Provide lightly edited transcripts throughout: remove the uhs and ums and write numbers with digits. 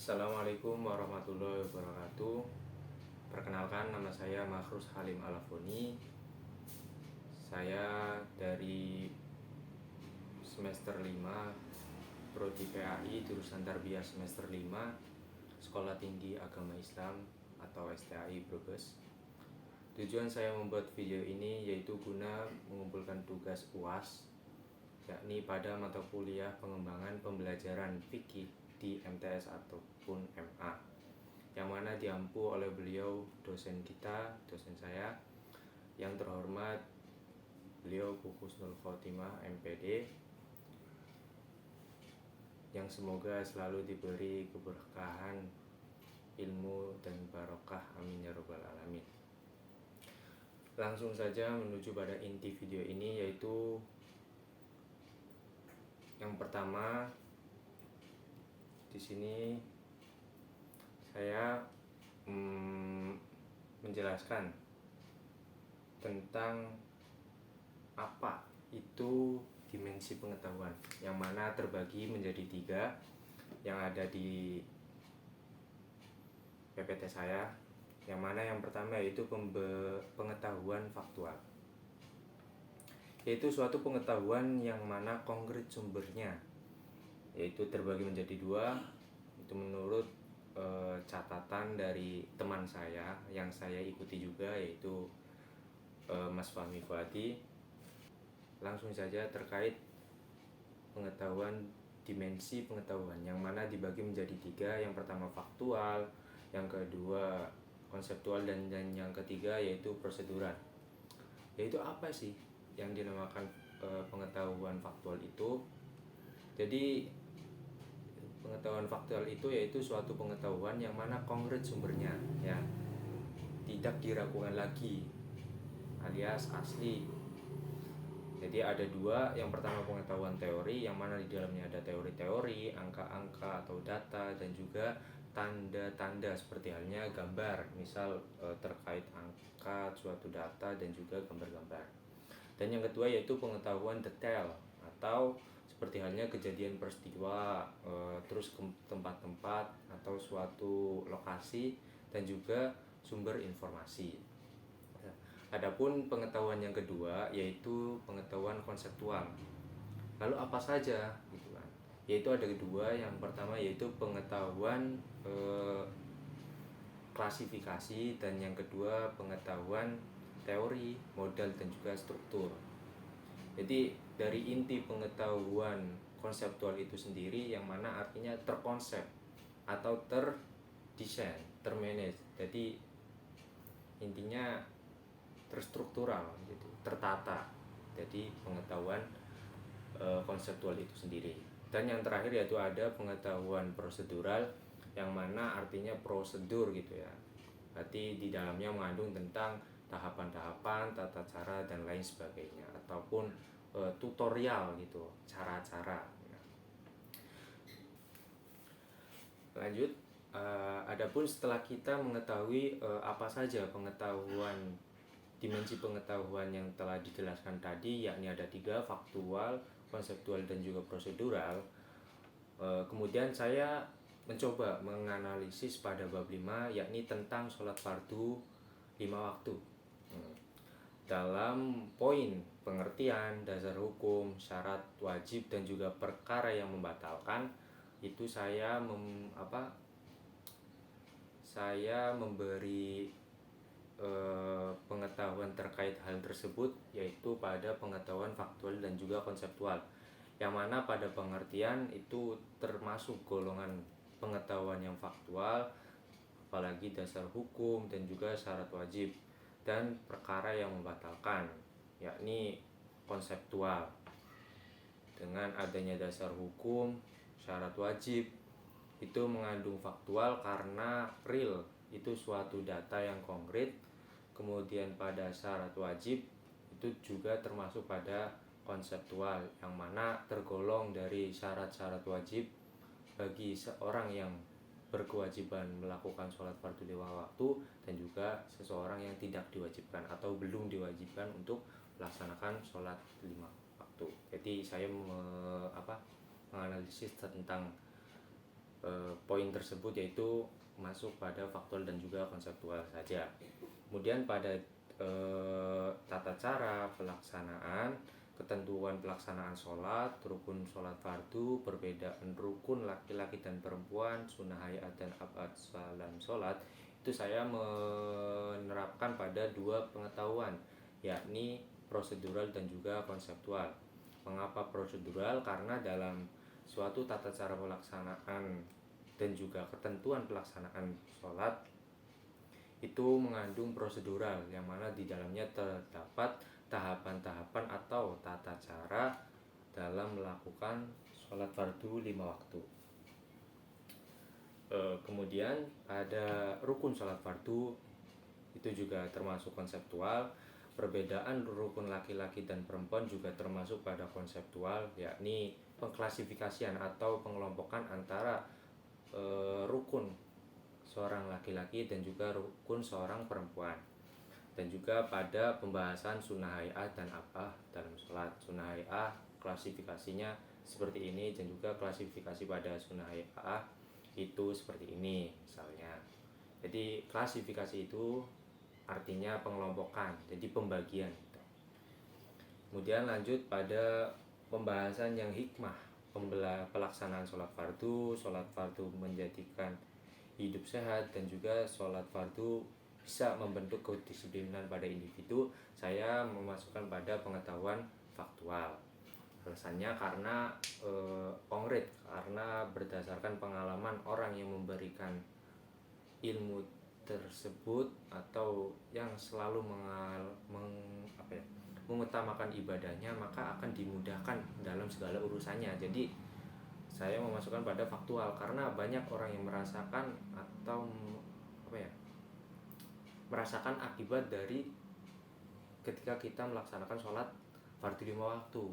Assalamualaikum warahmatullahi wabarakatuh. Perkenalkan, nama saya Makhrus Halim Alafoni. Saya dari semester 5 Prodi PAI jurusan Tarbiyah semester 5 Sekolah Tinggi Agama Islam atau STAI Brebes. Tujuan saya membuat video ini yaitu guna mengumpulkan tugas UAS, yakni pada mata kuliah pengembangan pembelajaran fikih di MTS ataupun MA, yang mana diampu oleh beliau dosen saya yang terhormat, beliau Bu Husnul Khotimah MPD, yang semoga selalu diberi keberkahan ilmu dan barokah, amin ya robbal alamin. Langsung saja menuju pada inti video ini, yaitu yang pertama, di sini saya menjelaskan tentang apa itu dimensi pengetahuan, yang mana terbagi menjadi 3 yang ada di PPT saya. Yang mana yang pertama yaitu pengetahuan faktual, yaitu suatu pengetahuan yang mana konkret sumbernya, yaitu terbagi menjadi 2. Itu menurut catatan dari teman saya yang saya ikuti juga, yaitu Mas Fahmi Fuadi. Langsung saja terkait pengetahuan, dimensi pengetahuan yang mana dibagi menjadi 3. Yang pertama faktual, yang kedua konseptual, dan yang ketiga yaitu prosedural. Yaitu apa sih yang dinamakan pengetahuan faktual itu? Jadi pengetahuan faktual itu yaitu suatu pengetahuan yang mana konkret sumbernya, ya, tidak diragukan lagi, alias asli. Jadi ada 2. Yang pertama pengetahuan teori, yang mana di dalamnya ada teori-teori, angka-angka atau data, dan juga tanda-tanda seperti halnya gambar, misal terkait angka, suatu data, dan juga gambar-gambar. Dan yang kedua yaitu pengetahuan detail, atau seperti halnya kejadian peristiwa, terus ke tempat-tempat atau suatu lokasi, dan juga sumber informasi. Adapun pengetahuan yang kedua yaitu pengetahuan konseptual. Lalu apa saja gitu kan? Yaitu ada 2. Yang pertama yaitu pengetahuan klasifikasi, dan yang kedua pengetahuan teori, modal, dan juga struktur. Jadi dari inti pengetahuan konseptual itu sendiri, yang mana artinya terkonsep atau terdesain, termanage. Jadi intinya terstruktural gitu, tertata. Jadi pengetahuan konseptual itu sendiri. Dan yang terakhir yaitu ada pengetahuan prosedural, yang mana artinya prosedur gitu ya. Berarti di dalamnya mengandung tentang tahapan-tahapan, tata cara, dan lain sebagainya, ataupun tutorial gitu, cara-cara. Lanjut, adapun setelah kita mengetahui apa saja pengetahuan, dimensi pengetahuan yang telah dijelaskan tadi, yakni ada 3, faktual, konseptual, dan juga prosedural. Kemudian saya mencoba menganalisis pada bab 5, yakni tentang sholat fardu 5 waktu. Dalam poin pengertian, dasar hukum, syarat wajib, dan juga perkara yang membatalkan, itu saya memberi pengetahuan terkait hal tersebut, yaitu pada pengetahuan faktual dan juga konseptual, yang mana pada pengertian itu termasuk golongan pengetahuan yang faktual, apalagi dasar hukum dan juga syarat wajib, dan perkara yang membatalkan, yakni konseptual. Dengan adanya dasar hukum, syarat wajib itu mengandung faktual karena real, itu suatu data yang konkret. Kemudian pada syarat wajib itu juga termasuk pada konseptual, yang mana tergolong dari syarat-syarat wajib bagi seorang yang berkewajiban melakukan sholat fardu 5 waktu, dan juga seseorang yang tidak diwajibkan atau belum diwajibkan untuk melaksanakan sholat 5 waktu. Jadi saya menganalisis tentang poin tersebut yaitu masuk pada faktual dan juga konseptual saja. Kemudian pada tata cara pelaksanaan, ketentuan pelaksanaan sholat, rukun sholat fardu, perbedaan rukun laki-laki dan perempuan, sunnah hayat dan abad salam sholat, itu saya menerapkan pada dua pengetahuan, yakni prosedural dan juga konseptual. Mengapa prosedural? Karena dalam suatu tata cara pelaksanaan dan juga ketentuan pelaksanaan sholat itu mengandung prosedural, yang mana di dalamnya terdapat tahapan-tahapan atau tata cara dalam melakukan sholat fardu 5 waktu. Kemudian ada rukun sholat fardu, itu juga termasuk konseptual. Perbedaan rukun laki-laki dan perempuan juga termasuk pada konseptual, yakni pengklasifikasian atau pengelompokan antara rukun seorang laki-laki dan juga rukun seorang perempuan. Dan juga pada pembahasan sunnah hayah dan apa dalam sholat. Sunnah hayah klasifikasinya seperti ini, dan juga klasifikasi pada sunnah hayah itu seperti ini misalnya. Jadi klasifikasi itu artinya pengelompokan, jadi pembagian. Kemudian lanjut pada pembahasan yang hikmah pelaksanaan sholat fardu menjadikan hidup sehat, dan juga sholat fardu bisa membentuk kedisiplinan pada individu. Saya memasukkan pada pengetahuan faktual. Alasannya karena konkret, karena berdasarkan pengalaman orang yang memberikan ilmu tersebut atau yang selalu mengutamakan ibadahnya, maka akan dimudahkan dalam segala urusannya. Jadi saya memasukkan pada faktual karena banyak orang yang merasakan atau merasakan akibat dari ketika kita melaksanakan sholat fardu 5 waktu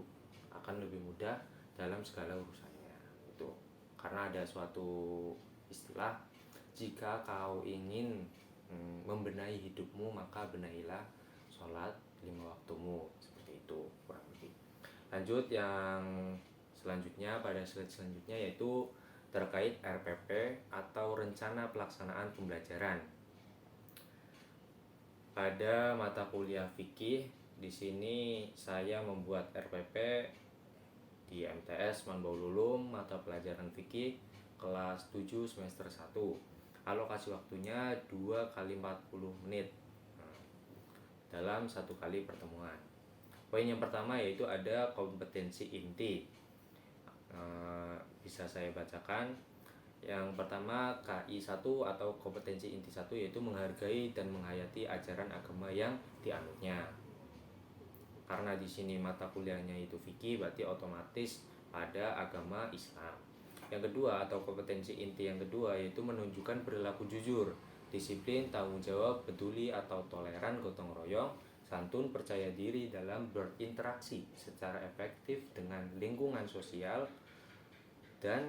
akan lebih mudah dalam segala urusannya. Itu karena ada suatu istilah, jika kau ingin membenahi hidupmu, maka benahilah sholat 5 waktumu, seperti itu kurang lebih. Lanjut yang selanjutnya, pada slide selanjutnya, yaitu terkait RPP atau rencana pelaksanaan pembelajaran. Pada mata kuliah fikih, di sini saya membuat RPP di MTS Manbaul Ulum, mata pelajaran fikih kelas 7 semester 1. Alokasi waktunya 2 kali 40 menit dalam 1 kali pertemuan. Poin yang pertama yaitu ada kompetensi inti. Bisa saya bacakan. Yang pertama, KI 1 atau kompetensi inti 1, yaitu menghargai dan menghayati ajaran agama yang dianutnya. Karena di sini mata kuliahnya itu fikih, berarti otomatis pada agama Islam. Yang kedua atau kompetensi inti yang kedua yaitu menunjukkan perilaku jujur, disiplin, tanggung jawab, peduli atau toleran, gotong royong, santun, percaya diri dalam berinteraksi secara efektif dengan lingkungan sosial dan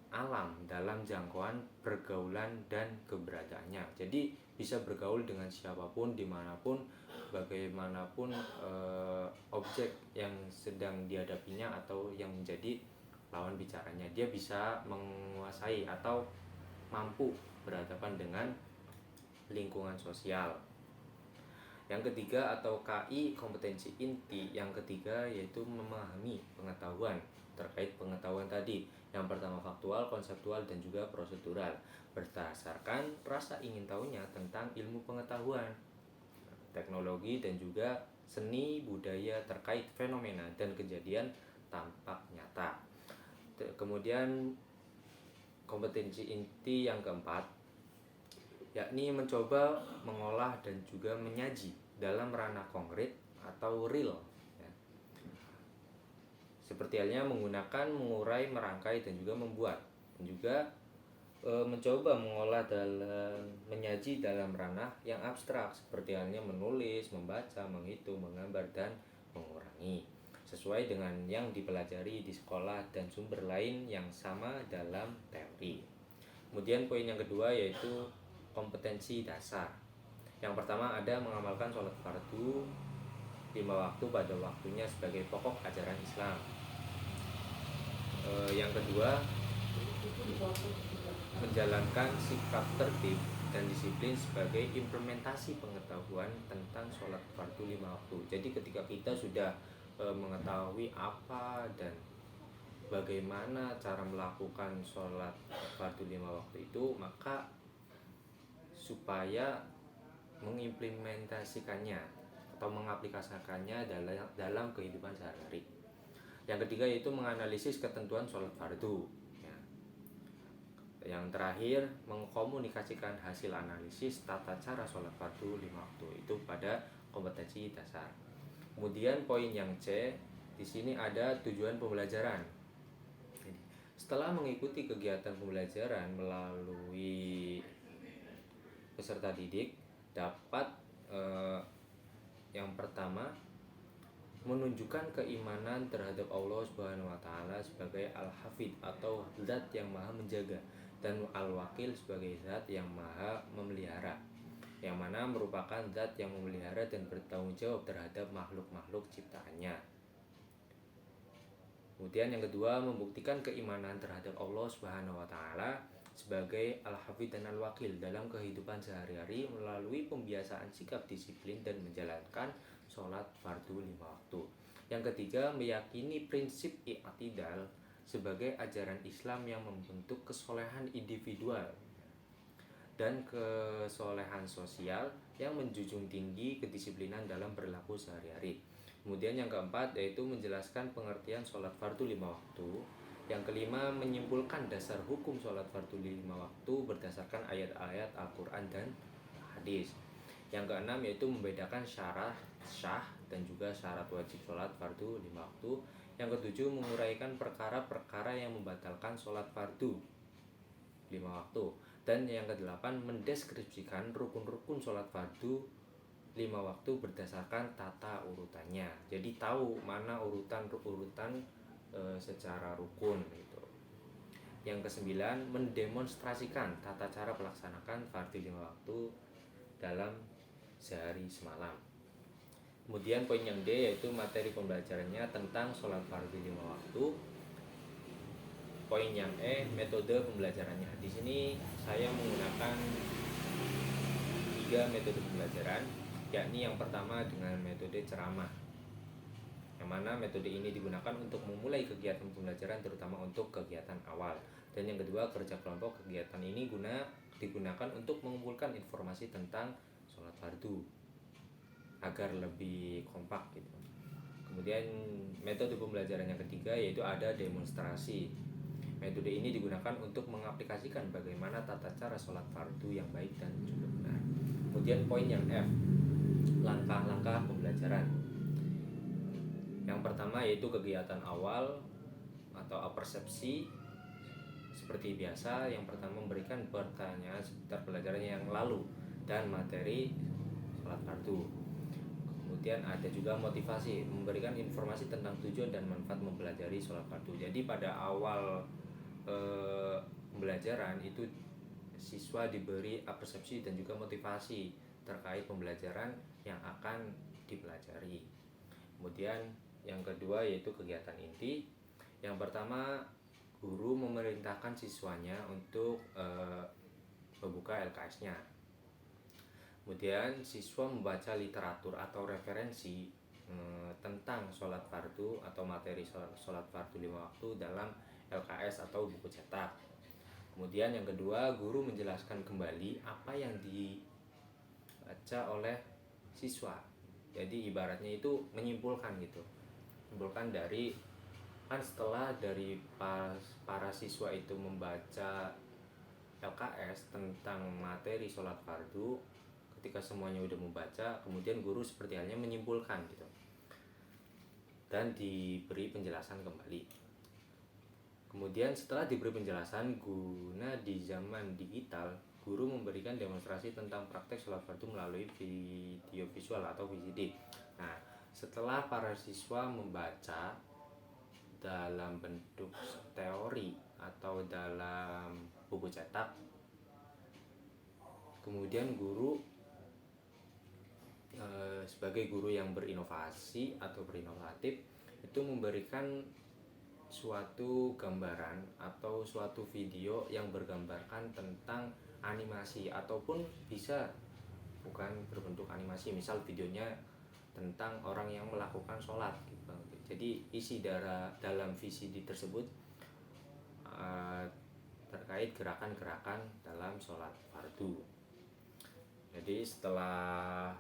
alam dalam jangkauan pergaulan dan keberadaannya. Jadi bisa bergaul dengan siapapun, dimanapun, bagaimanapun objek yang sedang dihadapinya atau yang menjadi lawan bicaranya, dia bisa menguasai atau mampu berhadapan dengan lingkungan sosial. Yang ketiga atau KI kompetensi inti yang ketiga yaitu memahami pengetahuan. Terkait pengetahuan tadi, yang pertama faktual, konseptual, dan juga prosedural, berdasarkan rasa ingin tahunya tentang ilmu pengetahuan, teknologi, dan juga seni budaya terkait fenomena dan kejadian tampak nyata. Kemudian kompetensi inti yang keempat yakni mencoba mengolah dan juga menyaji dalam ranah konkret atau real, seperti halnya menggunakan, mengurai, merangkai, dan juga membuat. Dan juga mencoba mengolah dalam menyaji dalam ranah yang abstrak, seperti halnya menulis, membaca, menghitung, menggambar, dan mengurangi, sesuai dengan yang dipelajari di sekolah dan sumber lain yang sama dalam teori. Kemudian poin yang kedua yaitu kompetensi dasar. Yang pertama ada mengamalkan sholat fardu 5 waktu pada waktunya sebagai pokok ajaran Islam. Yang kedua menjalankan sikap tertib dan disiplin sebagai implementasi pengetahuan tentang sholat fardu 5 waktu. Jadi ketika kita sudah mengetahui apa dan bagaimana cara melakukan sholat fardu 5 waktu itu, maka supaya mengimplementasikannya atau mengaplikasikannya dalam kehidupan sehari-hari. Yang ketiga yaitu menganalisis ketentuan sholat fardu. Ya. Yang terakhir mengkomunikasikan hasil analisis tata cara sholat fardu 5 waktu itu pada kompetensi dasar. Kemudian poin yang C, di sini ada tujuan pembelajaran. Setelah mengikuti kegiatan pembelajaran melalui peserta didik dapat yang pertama menunjukkan keimanan terhadap Allah Subhanahu wa taala sebagai Al-Hafidz atau zat yang maha menjaga, dan Al-Wakil sebagai zat yang maha memelihara, yang mana merupakan zat yang memelihara dan bertanggung jawab terhadap makhluk-makhluk ciptaannya. Kemudian yang kedua, membuktikan keimanan terhadap Allah Subhanahu wa taala sebagai Al-Hafidz dan Al-Wakil dalam kehidupan sehari-hari melalui pembiasaan sikap disiplin dan menjalankan sholat fardu 5 waktu. Yang ketiga, meyakini prinsip i'tidal sebagai ajaran Islam yang membentuk kesolehan individual dan kesolehan sosial yang menjunjung tinggi kedisiplinan dalam berlaku sehari-hari. Kemudian yang keempat yaitu menjelaskan pengertian sholat fardu 5 waktu. Yang kelima, menyimpulkan dasar hukum sholat fardu 5 waktu berdasarkan ayat-ayat Al-Quran dan hadis. Yang keenam yaitu membedakan syarat syah dan juga syarat wajib sholat fardu 5 waktu. Yang ketujuh, menguraikan perkara-perkara yang membatalkan sholat fardu 5 waktu. Dan yang kedelapan, mendeskripsikan rukun-rukun sholat fardu 5 waktu berdasarkan tata urutannya. Jadi tahu mana urutan secara rukun gitu. Yang kesembilan, mendemonstrasikan tata cara melaksanakan fardu 5 waktu dalam sehari semalam. Kemudian poin yang D yaitu materi pembelajarannya tentang sholat fardu 5 waktu. Poin yang E, metode pembelajarannya. Di sini saya menggunakan 3 metode pembelajaran, yakni yang pertama dengan metode ceramah, yang mana metode ini digunakan untuk memulai kegiatan pembelajaran terutama untuk kegiatan awal. Dan yang kedua, kerja kelompok. Kegiatan ini digunakan untuk mengumpulkan informasi tentang sholat fardu agar lebih kompak gitu. Kemudian metode pembelajaran yang ketiga yaitu ada demonstrasi. Metode ini digunakan untuk mengaplikasikan bagaimana tata cara sholat fardu yang baik dan juga benar. Kemudian poin yang F, langkah-langkah pembelajaran. Yang pertama yaitu kegiatan awal atau persepsi. Seperti biasa, yang pertama memberikan pertanyaan seputar pelajaran yang lalu dan materi sholat fardu. Kemudian ada juga motivasi, memberikan informasi tentang tujuan dan manfaat mempelajari sholat fardu. Jadi pada awal pembelajaran itu siswa diberi persepsi dan juga motivasi terkait pembelajaran yang akan dipelajari. Kemudian yang kedua yaitu kegiatan inti. Yang pertama, guru memerintahkan siswanya untuk membuka LKS-nya. Kemudian siswa membaca literatur atau referensi tentang sholat fardu atau materi sholat fardu 5 waktu dalam LKS atau buku cetak. Kemudian yang kedua, guru menjelaskan kembali apa yang dibaca oleh siswa. Jadi ibaratnya itu menyimpulkan gitu. Menyimpulkan dari setelah dari para siswa itu membaca LKS tentang materi sholat fardu, ketika semuanya udah membaca, kemudian guru seperti halnya menyimpulkan gitu dan diberi penjelasan kembali. Kemudian setelah diberi penjelasan, guna di zaman digital, guru memberikan demonstrasi tentang praktek sholat fardu melalui video visual atau VCD. Nah, setelah para siswa membaca dalam bentuk teori atau dalam buku cetak, kemudian guru sebagai guru yang berinovasi atau berinovatif itu memberikan suatu gambaran atau suatu video yang bergambarkan tentang animasi, ataupun bisa bukan berbentuk animasi, misal videonya tentang orang yang melakukan sholat gitu. Jadi isi dalam VCD tersebut terkait gerakan-gerakan dalam sholat fardu. Jadi setelah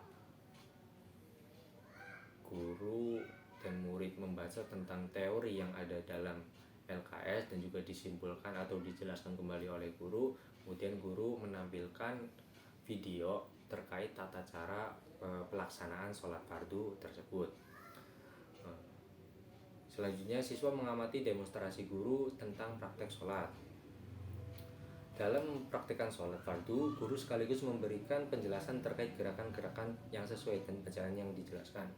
guru dan murid membaca tentang teori yang ada dalam LKS dan juga disimpulkan atau dijelaskan kembali oleh guru, kemudian guru menampilkan video terkait tata cara pelaksanaan sholat fardu tersebut. Selanjutnya siswa mengamati demonstrasi guru tentang praktek sholat. Dalam praktekan sholat fardu, guru sekaligus memberikan penjelasan terkait gerakan-gerakan yang sesuai dengan bacaan yang dijelaskan.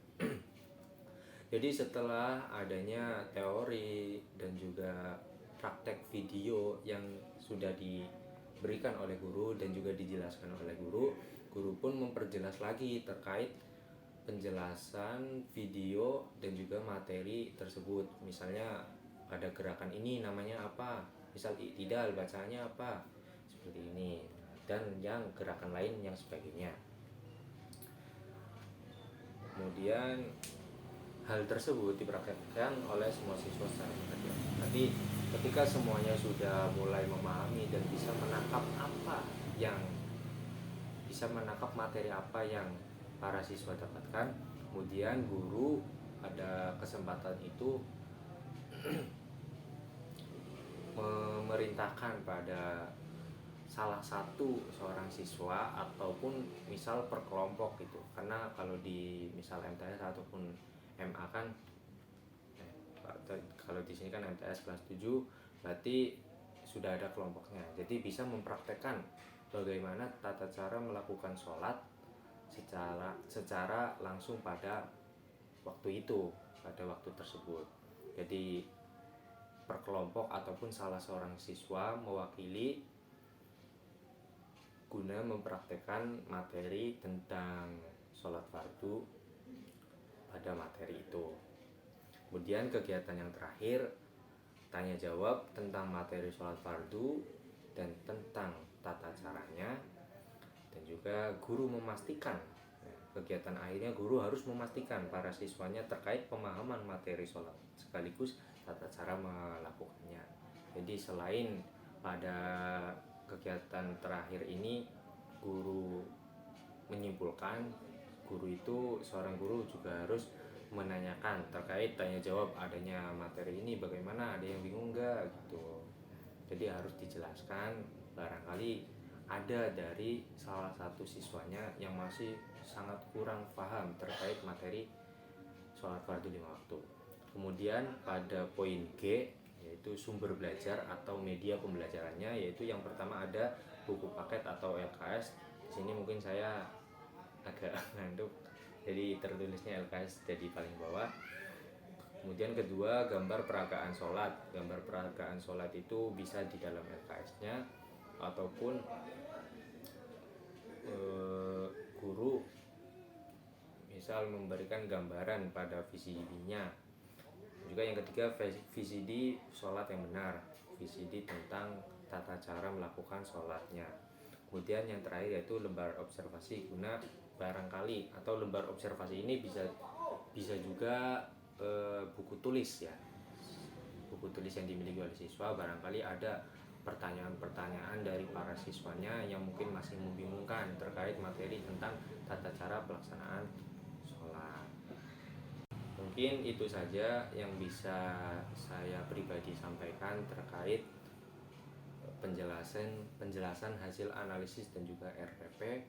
Jadi setelah adanya teori dan juga praktek video yang sudah diberikan oleh guru dan juga dijelaskan oleh guru, guru pun memperjelas lagi terkait penjelasan video dan juga materi tersebut. Misalnya pada gerakan ini namanya apa, misal i'tidal bacanya apa, seperti ini, dan yang gerakan lain yang sebagainya. Kemudian hal tersebut dipraktekkan oleh semua siswa secara bergantian. Nanti ketika semuanya sudah mulai memahami dan bisa menangkap materi apa yang para siswa dapatkan, kemudian guru pada kesempatan itu memerintahkan pada salah satu seorang siswa ataupun misal per kelompok gitu. Karena kalau di misal MTS ataupun MA kan kalau di sini kan MTS kelas 7 berarti sudah ada kelompoknya. Jadi bisa mempraktekkan bagaimana tata cara melakukan sholat secara langsung pada waktu itu, pada waktu tersebut. Jadi per kelompok ataupun salah seorang siswa mewakili guna mempraktekkan materi tentang sholat fardu pada materi itu. Kemudian kegiatan yang terakhir, tanya jawab tentang materi sholat fardu dan tentang tata caranya, dan juga guru memastikan, kegiatan akhirnya guru harus memastikan para siswanya terkait pemahaman materi sholat sekaligus tata cara melakukannya. Jadi selain pada kegiatan terakhir ini guru menyimpulkan, seorang guru juga harus menanyakan terkait tanya jawab adanya materi ini bagaimana, ada yang bingung nggak gitu. Jadi harus dijelaskan, barangkali ada dari salah satu siswanya yang masih sangat kurang paham terkait materi sholat fardu 5 waktu. Kemudian pada poin G, yaitu sumber belajar atau media pembelajarannya, yaitu yang pertama ada buku paket atau LKS. Di sini mungkin saya agak ngantuk, jadi tertulisnya LKS jadi paling bawah. Kemudian kedua, gambar peragaan sholat. Gambar peragaan sholat itu bisa di dalam LKS-nya ataupun guru misal memberikan gambaran pada VCD-nya. Juga yang ketiga, VCD sholat yang benar, VCD tentang tata cara melakukan sholatnya. Kemudian yang terakhir yaitu lembar observasi guna barangkali, atau lembar observasi ini bisa juga buku tulis ya, buku tulis yang dimiliki oleh siswa. Barangkali ada pertanyaan-pertanyaan dari para siswanya yang mungkin masih membingungkan terkait materi tentang tata cara pelaksanaan sholat. Mungkin itu saja yang bisa saya pribadi sampaikan terkait penjelasan hasil analisis dan juga RPP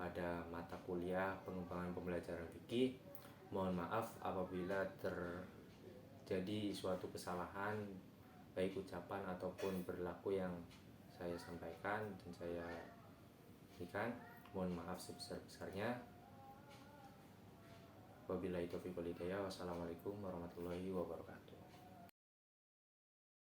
pada mata kuliah pengembangan pembelajaran fikih. Mohon maaf apabila terjadi suatu kesalahan baik ucapan ataupun perilaku yang saya sampaikan dan saya berikan. Mohon maaf sebesar-besarnya. Wabillahi taufiq wal hidayah. Wassalamualaikum warahmatullahi wabarakatuh.